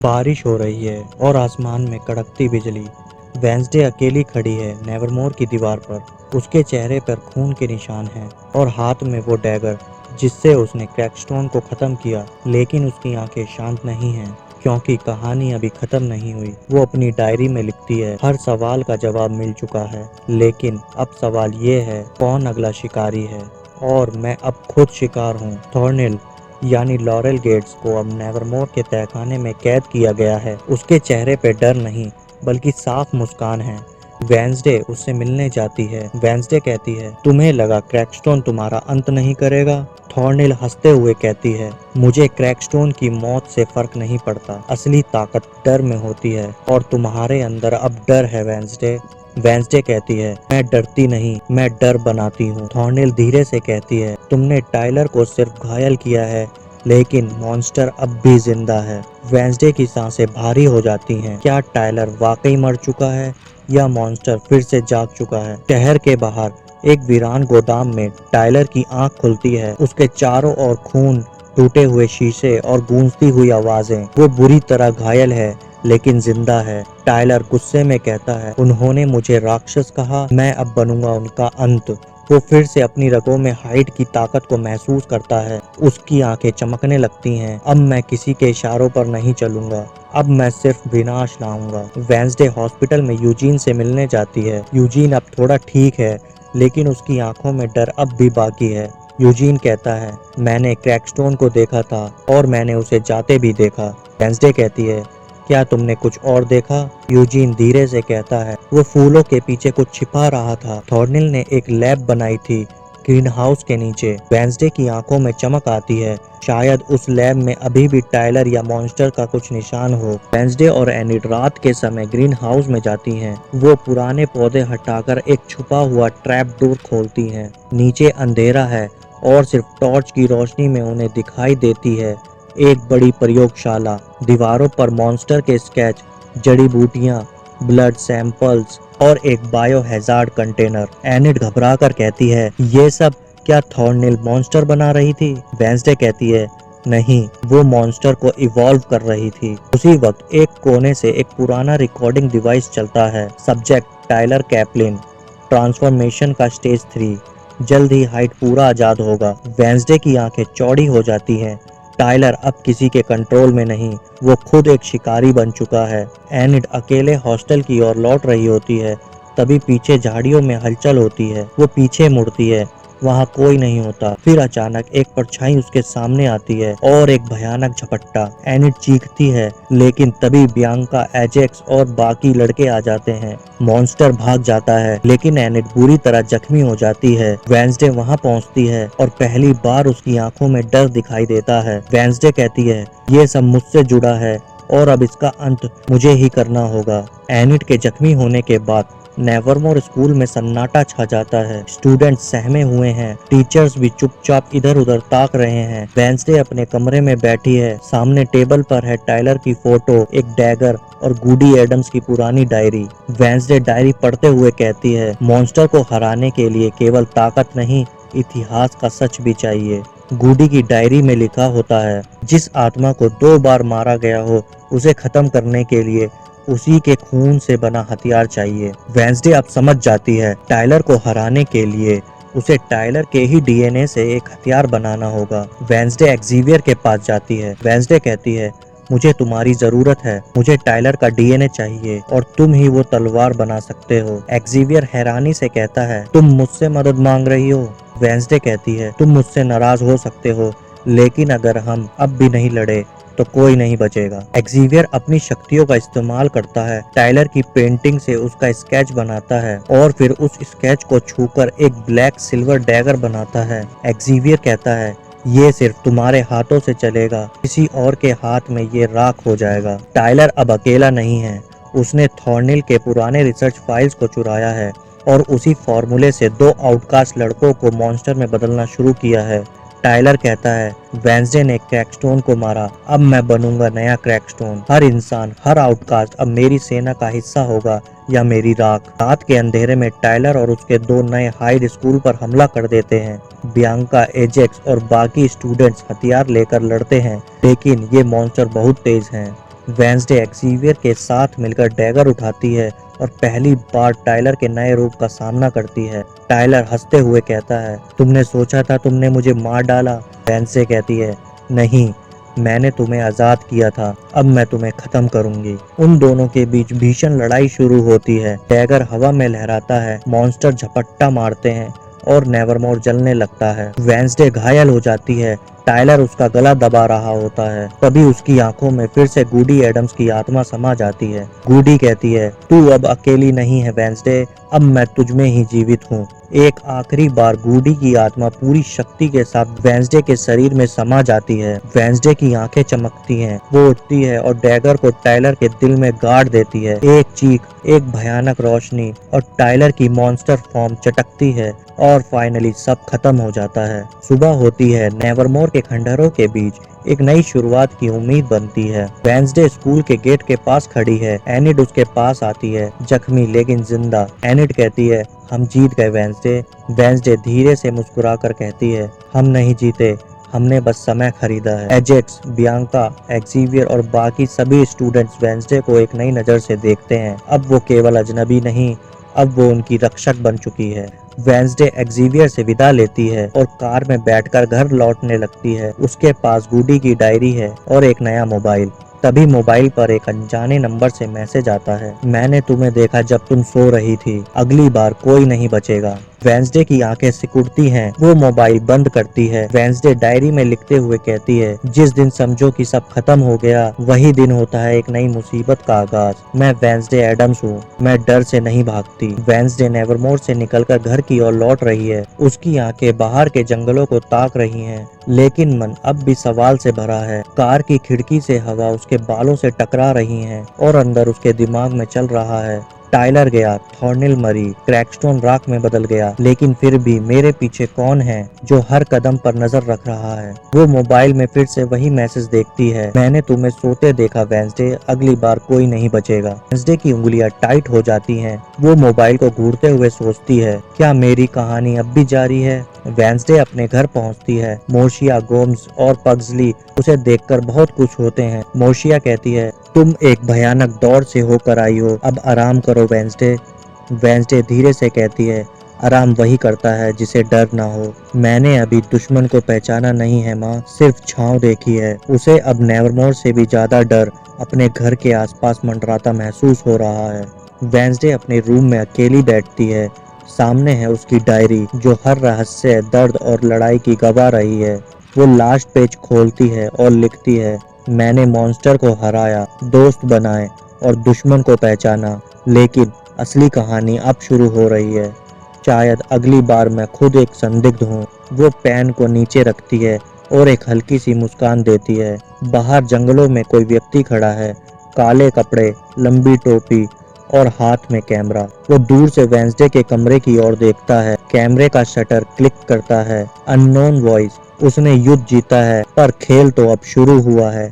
बारिश हो रही है और आसमान में कड़कती बिजली। वेंसडे अकेली खड़ी है नेवरमोर की दीवार पर। उसके चेहरे पर खून के निशान हैं और हाथ में वो डैगर जिससे उसने क्रैकस्टोन को खत्म किया। लेकिन उसकी आंखें शांत नहीं हैं क्योंकि कहानी अभी खत्म नहीं हुई। वो अपनी डायरी में लिखती है, हर सवाल का जवाब मिल चुका है, लेकिन अब सवाल ये है कौन अगला शिकारी है। और मैं अब खुद शिकार हूँ। थॉर्निल यानी लॉरेल गेट्स को अब नेवरमोर के तहखाने में कैद किया गया है। उसके चेहरे पे डर नहीं बल्कि साफ मुस्कान है। वेंसडे उससे मिलने जाती है। वेंसडे कहती है, तुम्हें लगा क्रैकस्टोन तुम्हारा अंत नहीं करेगा? थॉर्निल हंसते हुए कहती है, मुझे क्रैकस्टोन की मौत से फर्क नहीं पड़ता। असली ताकत डर में होती है और तुम्हारे अंदर अब डर है वेंसडे। वेंसडे कहती है, मैं डरती नहीं, मैं डर बनाती हूँ। थॉर्निल धीरे से कहती है, तुमने टाइलर को सिर्फ घायल किया है, लेकिन मॉन्स्टर अब भी जिंदा है। वेंसडे की सांसें भारी हो जाती हैं। क्या टाइलर वाकई मर चुका है या मॉन्स्टर फिर से जाग चुका है? शहर के बाहर एक वीरान गोदाम में टाइलर की आंख खुलती है। उसके चारों ओर खून, टूटे हुए शीशे और गूंजती हुई आवाजें। वो बुरी तरह घायल है लेकिन जिंदा है। टाइलर गुस्से में कहता है, उन्होंने मुझे राक्षस कहा, मैं अब बनूंगा उनका अंत। वो फिर से अपनी रगों में हाइड की ताकत को महसूस करता है। उसकी आंखें चमकने लगती हैं। अब मैं किसी के इशारों पर नहीं चलूंगा, अब मैं सिर्फ विनाश लाऊंगा। वेंसडे हॉस्पिटल में यूजीन से मिलने जाती है। यूजीन अब थोड़ा ठीक है, लेकिन उसकी आंखों में डर अब भी बाकी है। यूजीन कहता है, मैंने क्रैकस्टोन को देखा था और मैंने उसे जाते भी देखा। वेंसडे कहती है, क्या तुमने कुछ और देखा? यूजीन धीरे से कहता है, वो फूलों के पीछे कुछ छिपा रहा था। थॉर्निल ने एक लैब बनाई थी ग्रीन हाउस के नीचे। वेंसडे की आंखों में चमक आती है। शायद उस लैब में अभी भी टाइलर या मॉन्स्टर का कुछ निशान हो। वेंसडे और एनिड रात के समय ग्रीन हाउस में जाती हैं। वो पुराने पौधे हटाकर एक छुपा हुआ ट्रैप डोर खोलती हैं। नीचे अंधेरा है और सिर्फ टॉर्च की रोशनी में उन्हें दिखाई देती है एक बड़ी प्रयोगशाला। दीवारों पर मॉन्स्टर के स्केच, जड़ी बूटियां, ब्लड सैंपल्स और एक बायो हैजार्ड कंटेनर। एनिड घबरा कर कहती है, ये सब क्या थॉर्निल मॉन्स्टर बना रही थी? वेंसडे कहती है, नहीं, वो मॉन्स्टर को इवॉल्व कर रही थी। उसी वक्त एक कोने से एक पुराना रिकॉर्डिंग डिवाइस चलता है। सब्जेक्ट टाइलर कैप्लिन, ट्रांसफॉर्मेशन का स्टेज 3, जल्द ही हाइड पूरा आजाद होगा। वेंसडे की आंखें चौड़ी हो जाती हैं। टाइलर अब किसी के कंट्रोल में नहीं, वो खुद एक शिकारी बन चुका है। एनिड अकेले हॉस्टल की ओर लौट रही होती है, तभी पीछे झाड़ियों में हलचल होती है। वो पीछे मुड़ती है, वहाँ कोई नहीं होता। फिर अचानक एक परछाई उसके सामने आती है और एक भयानक झपट्टा। एनिड चीखती है, लेकिन तभी बियांका, एजेक्स और बाकी लड़के आ जाते हैं। मॉन्स्टर भाग जाता है, लेकिन एनिड बुरी तरह जख्मी हो जाती है। वेंसडे वहाँ पहुँचती है और पहली बार उसकी आंखों में डर दिखाई देता है। वेंसडे कहती है, ये सब मुझसे जुड़ा है और अब इसका अंत मुझे ही करना होगा। एनिड के जख्मी होने के बाद नेवरमोर स्कूल में सन्नाटा छा जाता है। स्टूडेंट्स सहमे हुए हैं, टीचर्स भी चुपचाप इधर उधर ताक रहे हैं। वेंसडे अपने कमरे में बैठी है। सामने टेबल पर है टाइलर की फोटो, एक डैगर और गूडी एडम्स की पुरानी डायरी। वेंसडे डायरी पढ़ते हुए कहती है, मॉन्स्टर को हराने के लिए केवल ताकत नहीं, इतिहास का सच भी चाहिए। गूडी की डायरी में लिखा होता है, जिस आत्मा को 2 बार मारा गया हो, उसे खत्म करने के लिए उसी के खून से बना हथियार चाहिए। वेंसडे अब समझ जाती है, टाइलर को हराने के लिए उसे टाइलर के ही डीएनए से एक हथियार बनाना होगा। वेंसडे एक्सेवियर के पास जाती है। वेंसडे कहती है, मुझे तुम्हारी जरूरत है, मुझे टाइलर का डीएनए चाहिए और तुम ही वो तलवार बना सकते हो। एक्सेवियर हैरानी से कहता है, तुम मुझसे मदद मांग रही हो? वेंसडे कहती है, तुम मुझसे नाराज हो सकते हो, लेकिन अगर हम अब भी नहीं लड़े तो कोई नहीं बचेगा। एक्सेवियर अपनी शक्तियों का इस्तेमाल करता है, टाइलर की पेंटिंग से उसका स्केच बनाता है और फिर उस स्केच को छूकर एक ब्लैक सिल्वर डैगर बनाता है। एक्सेवियर कहता है, ये सिर्फ तुम्हारे हाथों से चलेगा, किसी और के हाथ में ये राख हो जाएगा। टाइलर अब अकेला नहीं है, उसने थॉर्निल के पुराने रिसर्च फाइल्स को चुराया है और उसी फॉर्मूले से 2 आउटकास्ट लड़कों को मॉन्स्टर में बदलना शुरू किया है। टाइलर कहता है, वेंसडे ने क्रैकस्टोन को मारा, अब मैं बनूंगा नया क्रैकस्टोन। हर इंसान, हर आउटकास्ट अब मेरी सेना का हिस्सा होगा या मेरी राख। रात के अंधेरे में टाइलर और उसके 2 नए हाइड स्कूल पर हमला कर देते हैं। बियांका, एजेक्स और बाकी स्टूडेंट्स हथियार लेकर लड़ते हैं, लेकिन ये मॉन्स्टर बहुत तेज हैं। वेंसडे एक्सेवियर के साथ मिलकर डैगर उठाती है और पहली बार टाइलर के नए रूप का सामना करती है। टाइलर हंसते हुए कहता है, तुमने सोचा था तुमने मुझे मार डाला? वेंसडे कहती है, नहीं, मैंने तुम्हें आजाद किया था, अब मैं तुम्हें खत्म करूंगी। उन दोनों के बीच भीषण लड़ाई शुरू होती है। डैगर हवा में लहराता है, मॉन्स्टर झपट्टा मारते हैं और नेवरमोर जलने लगता है। वेंसडे घायल हो जाती है। टाइलर उसका गला दबा रहा होता है। तभी उसकी आंखों में फिर से गूडी एडम्स की आत्मा समा जाती है। गूडी कहती है, तू अब अकेली नहीं है वेंसडे, अब मैं तुझमें ही जीवित हूँ। एक आखिरी बार गूडी की आत्मा पूरी शक्ति के साथ वेंसडे के शरीर में समा जाती है। वेंसडे की आंखें चमकती हैं, वो उठती है और डैगर को टाइलर के दिल में गाड़ देती है। एक चीख, एक भयानक रोशनी और टाइलर की मॉन्स्टर फॉर्म चटकती है और फाइनली सब खत्म हो जाता है। सुबह होती है। नेवरमोर के खंडहरों के बीच एक नई शुरुआत की उम्मीद बनती है। वेंसडे स्कूल के गेट के पास खड़ी है। एनिड उसके पास आती है, जख्मी लेकिन जिंदा। एनिड कहती है, हम जीत गए वेंसडे। वेंसडे धीरे से मुस्कुराकर कहती है, हम नहीं जीते, हमने बस समय खरीदा है। एजेक्स, बियांका, एक्सेवियर और बाकी सभी स्टूडेंट्स वेंसडे को एक नई नजर से देखते हैं। अब वो केवल अजनबी नहीं, अब वो उनकी रक्षक बन चुकी है। वेंसडे एक्सेवियर से विदा लेती है और कार में बैठकर घर लौटने लगती है। उसके पास गूडी की डायरी है और एक नया मोबाइल। तभी मोबाइल पर एक अनजाने नंबर से मैसेज आता है, मैंने तुम्हें देखा जब तुम सो रही थी, अगली बार कोई नहीं बचेगा। वेंसडे की आंखें सिकुड़ती हैं, वो मोबाइल बंद करती है। वेंसडे डायरी में लिखते हुए कहती है, जिस दिन समझो कि सब खत्म हो गया, वही दिन होता है एक नई मुसीबत का आगाज। मैं वेंसडे एडम्स हूँ, मैं डर से नहीं भागती। वेंसडे नेवरमोर से निकलकर घर की ओर लौट रही है। उसकी आंखें बाहर के जंगलों को ताक रही हैं, लेकिन मन अब भी सवाल से भरा है। कार की खिड़की से हवा उसके बालों से टकरा रही है और अंदर उसके दिमाग में चल रहा है, टाइलर गया, थॉर्निल मरी, क्रैकस्टोन राख में बदल गया, लेकिन फिर भी मेरे पीछे कौन है जो हर कदम पर नजर रख रहा है। वो मोबाइल में फिर से वही मैसेज देखती है, मैंने तुम्हें सोते देखा वेंसडे, अगली बार कोई नहीं बचेगा। वेंसडे की उंगलियां टाइट हो जाती हैं। वो मोबाइल को घूरते हुए सोचती है, क्या मेरी कहानी अब भी जारी है? वेंसडे अपने घर पहुंचती है। मोर्शिया, गोम्स और पग्सली उसे देखकर बहुत खुश होते हैं। मोर्शिया कहती है, तुम एक भयानक दौड़ से होकर आई हो, अब आराम करो वेंसडे। वेंसडे धीरे से कहती है, आराम वही करता है जिसे डर ना हो। मैंने अभी दुश्मन को पहचाना नहीं है माँ, सिर्फ छांव देखी है। उसे अब नेवरमोर से भी ज्यादा डर अपने घर के आसपास मंडराता महसूस हो रहा है। वेंसडे अपने रूम में अकेली बैठती है। सामने है उसकी डायरी जो हर रहस्य, दर्द और लड़ाई की गवाह रही है। वो लास्ट पेज खोलती है और लिखती है, मैंने मॉन्स्टर को हराया, दोस्त बनाए और दुश्मन को पहचाना, लेकिन असली कहानी अब शुरू हो रही है। शायद अगली बार मैं खुद एक संदिग्ध हूँ। वो पेन को नीचे रखती है और एक हल्की सी मुस्कान देती है। बाहर जंगलों में कोई व्यक्ति खड़ा है, काले कपड़े, लंबी टोपी और हाथ में कैमरा। वो दूर से वेंसडे के कमरे की ओर देखता है। कैमरे का शटर क्लिक करता है। अननोन वॉइस, उसने युद्ध जीता है पर खेल तो अब शुरू हुआ है।